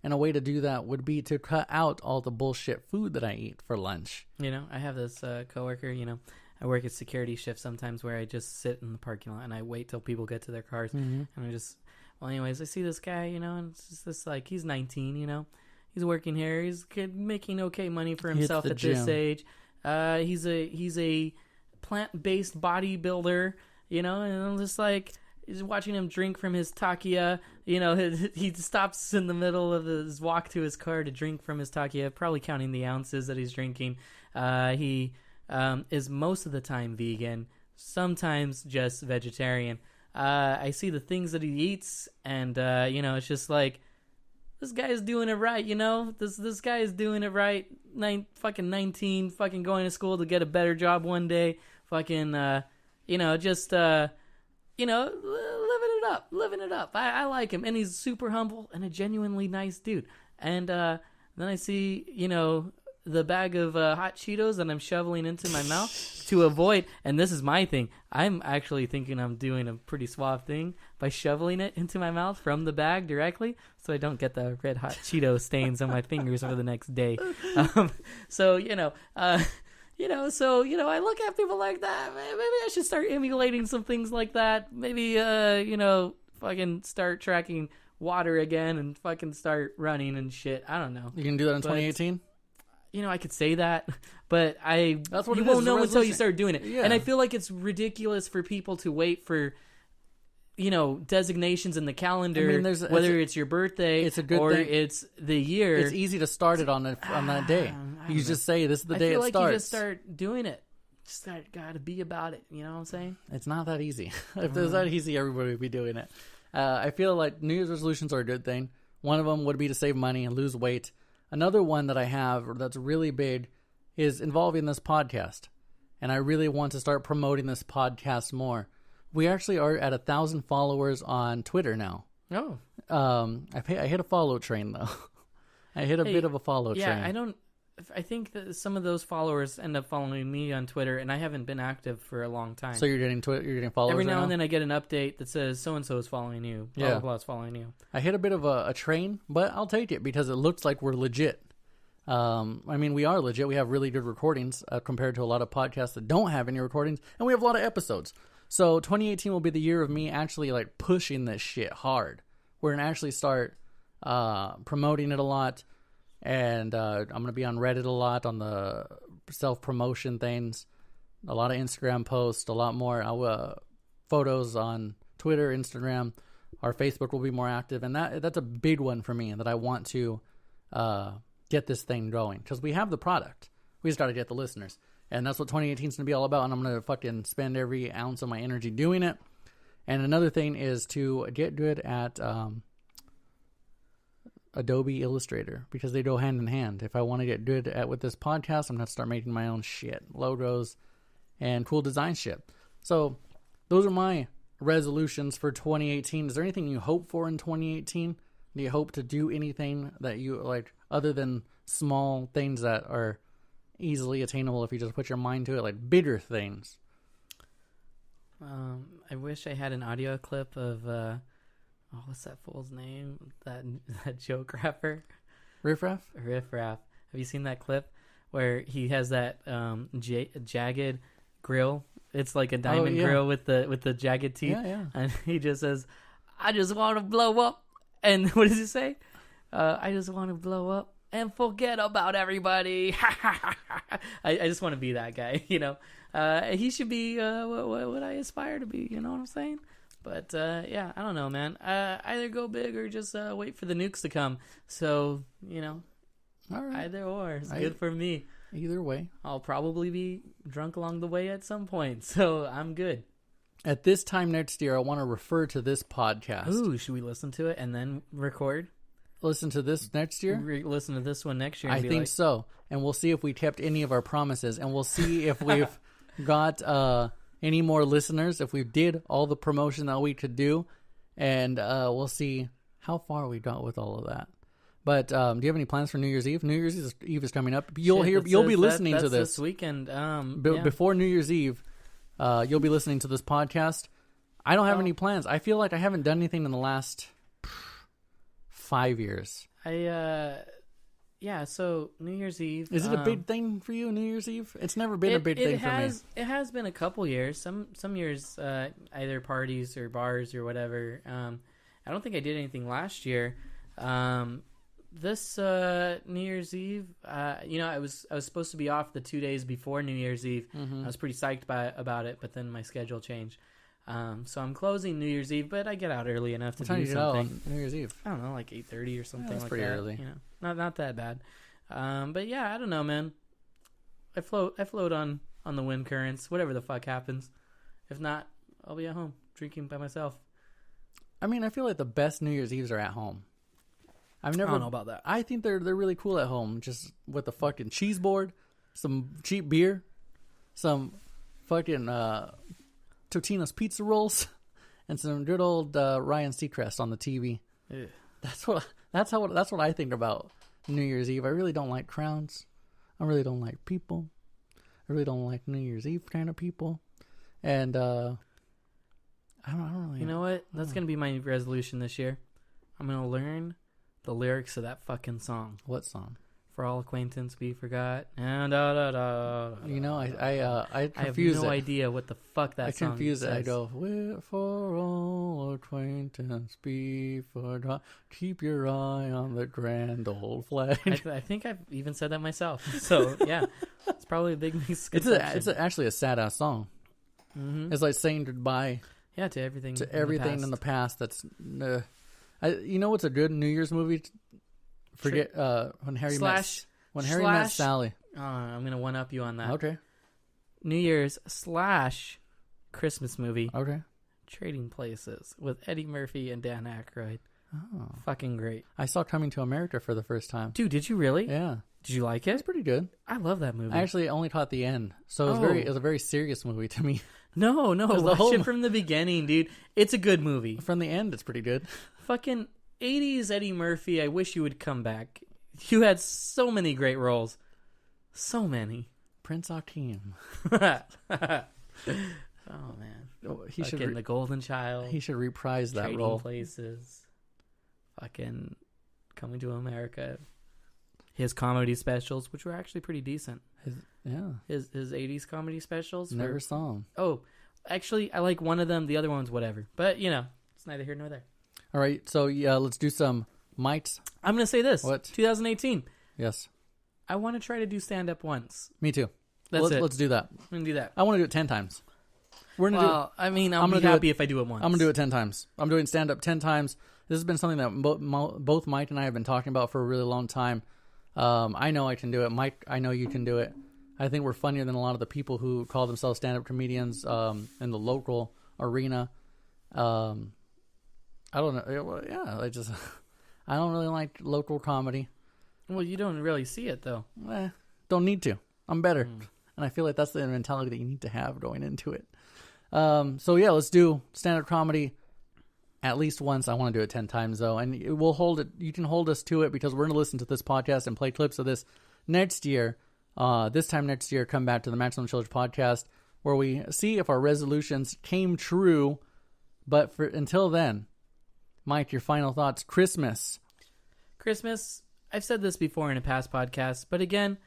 And a way to do that would be to cut out all the bullshit food that I eat for lunch. I have this coworker, I work at security shift sometimes where I just sit in the parking lot and I wait till people get to their cars. And I see this guy, and it's just this, he's 19, he's working here. He's making okay money for himself at this age. He's a plant-based bodybuilder, and I'm just like, He's watching him drink from his takia. You know, he stops in the middle of his walk to his car to drink from his takia, probably counting the ounces that he's drinking. He is most of the time vegan, sometimes just vegetarian. I see the things that he eats, and you know, it's just like, this guy is doing it right. You know, this guy is doing it right. 19, fucking going to school to get a better job one day. Fucking, you know, just you know, living it up. I like him, and he's super humble and a genuinely nice dude. And then I see, you know, the bag of hot Cheetos that I'm shoveling into my mouth to avoid, and this is my thing, I'm actually thinking I'm doing a pretty suave thing by shoveling it into my mouth from the bag directly, so I don't get the red hot Cheeto stains on my fingers for the next day. So, you know, so, you know, I look at people like that. Maybe I should start emulating some things like that. Maybe, you know, fucking start tracking water again and fucking start running and shit. I don't know. You can do that in 2018? You know, I could say that, but That's what you it won't is, know a until you resolution. start doing it. Yeah. And I feel like it's ridiculous for people to wait for, you know, designations in the calendar, I mean, whether it's your birthday it's a good or thing. it's the year. It's easy to start it on that day. I You don't just say, this is the I day feel it like starts. you just start doing it. Just gotta be about it. You know what I'm saying? It's not that easy. If it was that easy, everybody would be doing it. I feel like New Year's resolutions are a good thing. One of them would be to save money and lose weight. Another one that I have that's really big is involving this podcast. And I really want to start promoting this podcast more. We actually are at 1,000 followers on Twitter now. Oh. I hit a follow train, though. I hit a bit of a follow train. Yeah, I think that some of those followers end up following me on Twitter, and I haven't been active for a long time. So you're getting followers every right now and then I get an update that says so-and-so is following you. Blah, blah, blah is following you. I hit a bit of a train, but I'll take it because it looks like we're legit. I mean, we are legit. We have really good recordings compared to a lot of podcasts that don't have any recordings, and we have a lot of episodes. So 2018 will be the year of me actually like pushing this shit hard. We're going to actually start promoting it a lot, and I'm going to be on Reddit a lot on the self-promotion things, a lot of Instagram posts, a lot more photos on Twitter, Instagram. Our Facebook will be more active, and that's a big one for me that I want to get this thing going, because we have the product. We just got to get the listeners, and that's what 2018 is going to be all about, and I'm going to fucking spend every ounce of my energy doing it. And another thing is to get good at Adobe Illustrator, because they go hand in hand. If I want to get good at with this podcast, I'm going to start making my own shit, logos, and cool design shit. So those are my resolutions for 2018. Is there anything you hope for in 2018? Do you hope to do anything that you like other than small things that are easily attainable if you just put your mind to it, like bigger things? I wish I had an audio clip of what's that fool's name? That joke rapper? Riff Raff? Riff Raff. Have you seen that clip where he has that jagged grill? It's like a diamond grill with the jagged teeth. Yeah. And he just says, "I just want to blow up." And what does he say? I just want to blow up and forget about everybody. I just want to be that guy, you know. He should be what I aspire to be, you know what I'm saying? But, yeah, I don't know, man. Either go big or just wait for the nukes to come. So, you know, all right. Either or. It's good for me. Either way. I'll probably be drunk along the way at some point, so I'm good. At this time next year, I want to refer to this podcast. Ooh, should we listen to it and then record? Listen to this next year? Listen to this one next year. I think so. And we'll see if we kept any of our promises. And we'll see if we've got any more listeners, if we did all the promotion that we could do. And we'll see how far we got with all of that. But do you have any plans for New Year's Eve? New Year's Eve is coming up. You'll be listening to this weekend. Before New Year's Eve. You'll be listening to this podcast. I don't have any plans. I feel like I haven't done anything in the last 5 years. So New Year's Eve. Is it a big thing for you, New Year's Eve? It's never been a big thing for me. It has been a couple years. Some years, either parties or bars or whatever. I don't think I did anything last year. This New Year's Eve, I was supposed to be off the 2 days before New Year's Eve. Mm-hmm. I was pretty psyched about it, but then my schedule changed. So I'm closing New Year's Eve, but I get out early enough to What time do do you get out something. on New Year's Eve? I don't know, like 8:30 or something that's like pretty that. early. You know, not that bad. But yeah, I don't know, man. I float on the wind currents. Whatever the fuck happens. If not, I'll be at home drinking by myself. I mean, I feel like the best New Year's Eves are at home. I don't know about that. I think they're really cool at home, just with the fucking cheese board, some cheap beer, some fucking Totino's pizza rolls, and some good old Ryan Seacrest on the TV. Ugh. That's what I think about New Year's Eve. I really don't like crowns. I really don't like people. I really don't like New Year's Eve kind of people. And I don't really. You know what? That's gonna be my resolution this year. I'm gonna learn the lyrics of that fucking song. What song? For all acquaintance be forgot. And You know, I confuse I have no idea what the fuck that song confuse says. it. I go, for all acquaintance be forgot. Keep your eye on the grand old flag. I think I've even said that myself. So yeah, it's probably a big misconception. It's actually a sad ass song. Mm-hmm. It's like saying goodbye. Yeah, to everything. In the past. That's, you know what's a good New Year's movie? Forget when Harry met Sally. I'm gonna one up you on that. Okay. New Year's / Christmas movie. Okay. Trading Places with Eddie Murphy and Dan Aykroyd. Oh, fucking great. I saw Coming to America for the first time. Dude, did you really? Yeah. Did you like it? It's pretty good. I love that movie. I actually only caught the end, so it was a very serious movie to me. No, the watch it from the beginning, dude. It's a good movie. From the end, it's pretty good. Fucking 80s Eddie Murphy, I wish you would come back. You had so many great roles. So many. Prince Akeem. Oh, man. He should The Golden Child. He should reprise that Trading role. Places. Fucking Coming to America. His comedy specials, which were actually pretty decent. His 80s comedy specials. Never saw him. Oh, actually, I like one of them. The other one's whatever. But, it's neither here nor there. All right, so yeah, let's do some mites. I'm going to say this. What? 2018. Yes. I want to try to do stand-up once. Me too. Let's do that. I'm going to do that. I want to do it 10 times. I'll be happy if I do it once. I'm going to do it 10 times. I'm doing stand-up 10 times. This has been something that both Mike and I have been talking about for a really long time. I know I can do it. Mike, I know you can do it. I think we're funnier than a lot of the people who call themselves stand-up comedians in the local arena. I don't know. Yeah, I don't really like local comedy. Well, you don't really see it, though. Don't need to. I'm better. And I feel like that's the mentality that you need to have going into it. So yeah, let's do stand-up comedy at least once. I want to do it 10 times, though. And we'll hold it. You can hold us to it because we're going to listen to this podcast and play clips of this next year. This time next year, come back to the Maximum Chillage podcast where we see if our resolutions came true. But until then, Mike, your final thoughts. Christmas. I've said this before in a past podcast, but again,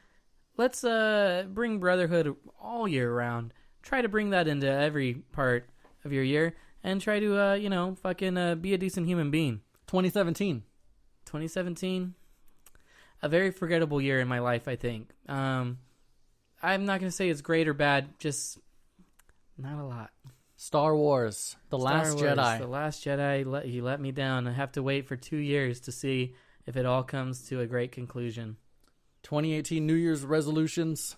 let's bring brotherhood all year round. Try to bring that into every part of your year and try to, be a decent human being. 2017, a very forgettable year in my life, I think. I'm not going to say it's great or bad, just not a lot. Star Wars, The Last Jedi. The Last Jedi, he let me down. I have to wait for 2 years to see if it all comes to a great conclusion. 2018 New Year's resolutions.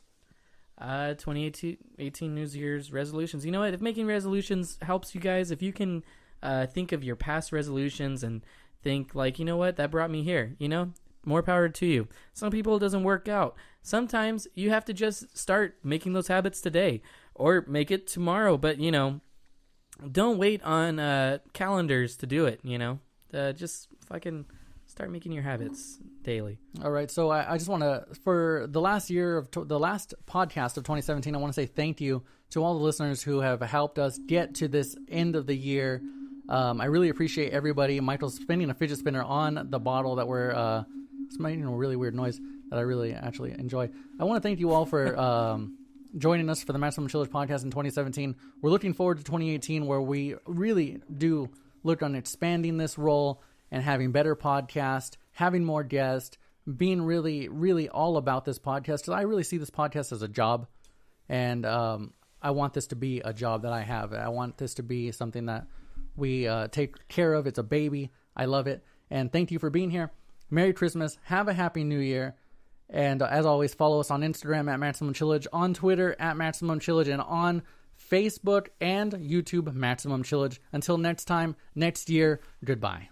2018 New Year's resolutions. You know what? If making resolutions helps you guys, if you can think of your past resolutions and think like, you know what, that brought me here, more power to you. Some people it doesn't work out. Sometimes you have to just start making those habits today or make it tomorrow. But, don't wait on calendars to do it, just fucking start making your habits daily. All right. So I just want to, for the last the last podcast of 2017, I want to say thank you to all the listeners who have helped us get to this end of the year. I really appreciate everybody. Michael's spinning a fidget spinner on the bottle that we're, it's making a really weird noise that I really actually enjoy. I want to thank you all for joining us for the Maximum Chillage podcast in 2017. We're looking forward to 2018 where we really do look on expanding this role and having better podcast, having more guests, being really, really all about this podcast. Because I really see this podcast as a job. And I want this to be a job that I have. I want this to be something that we take care of. It's a baby. I love it. And thank you for being here. Merry Christmas. Have a happy New Year. And as always, follow us on Instagram at Maximum Chillage, on Twitter at Maximum Chillage, and on Facebook and YouTube, Maximum Chillage. Until next time, next year, goodbye.